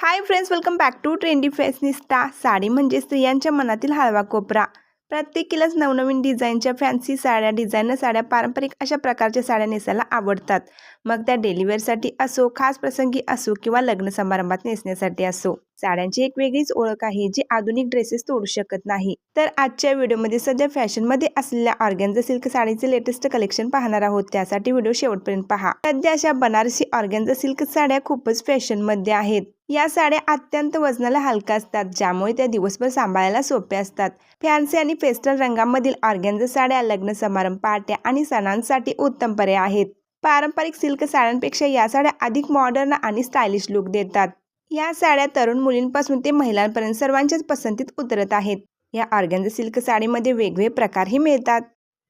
High friends, welcome back to trendy fashionista. Sari म्हणजे स्त्रियांच्या मनातील हळवा कोपरा। प्रत्येकीलाच नवनवीन डिझाईनच्या फॅन्सी साड्या, डिझायनर साड्या, पारंपरिक अशा प्रकारच्या साड्या नेसायला आवडतात। मग त्या डेली वेअरसाठी असो, खास प्रसंगी असो किंवा लग्न समारंभात नेसण्यासाठी असो, साड्यांची एक वेगळीच ओळख आहे जी आधुनिक ड्रेसेस तोडू शकत नाही। तर आजच्या व्हिडिओमध्ये सध्या फॅशनमध्ये असलेल्या ऑर्गेन्झा सिल्क साडीचे लेटेस्ट कलेक्शन पाहणार आहोत, त्यासाठी व्हिडिओ शेवटपर्यंत पहा। सध्या अशा बनारसी ऑर्गेन्झा सिल्क साड्या खूपच फॅशनमध्ये आहेत। या साड्या अत्यंत वजनाला हलका असतात, ज्यामुळे त्या दिवसभर सांभाळायला सोप्या असतात। फॅन्सी आणि पेस्टल रंगांमधील ऑर्गेन्झा साड्या लग्न समारंभ, पार्ट्या आणि सणांसाठी उत्तम पर्याय आहेत। पारंपरिक सिल्क साड्यांपेक्षा या साड्या अधिक मॉडर्न आणि स्टायलिश लुक देतात। या साड्या तरुण मुलींपासून ते महिलांपर्यंत सर्वांच्याच पसंतीत उतरत आहेत। या ऑर्गेन्झा सिल्क साडीमध्ये वेगवेगळे प्रकारही मिळतात।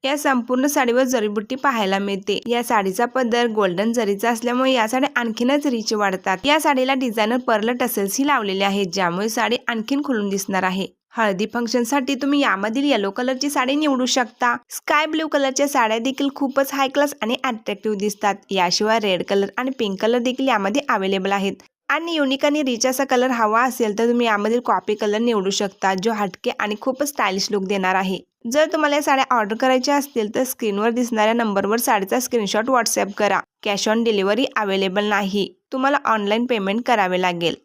या संपूर्ण साडीवर जरीबुट्टी पाहायला मिळते। या साडीचा पदर गोल्डन जरीचा असल्यामुळे या साड्या आणखीनच रिच वाढतात। या साडीला डिझायनर पर्ल टसेल्सही लावलेले आहेत, ज्यामुळे साडी आणखीन खुलून दिसणार आहे। हळदी फंक्शनसाठी तुम्ही यामधील येलो कलरची साडी निवडू शकता। स्काय ब्लू कलरच्या साड्या देखील खूपच हाय क्लास आणि अट्रॅक्टिव्ह दिसतात। याशिवाय रेड कलर आणि पिंक कलर देखील यामध्ये अवेलेबल आहेत। आणि युनिक आणि रिच असा कलर हवा असेल तर तुम्ही यामधील कॉफी कलर निवडू शकता, जो हटके आणि खूपच स्टायलिश लुक देणार आहे। जर तुम्हाला या साड्या ऑर्डर करायच्या असतील तर स्क्रीनवर दिसणाऱ्या नंबरवर साडीचा स्क्रीनशॉट व्हॉट्सअप करा। कॅश ऑन डिलिव्हरी अवेलेबल नाही, तुम्हाला ऑनलाईन पेमेंट करावे लागेल।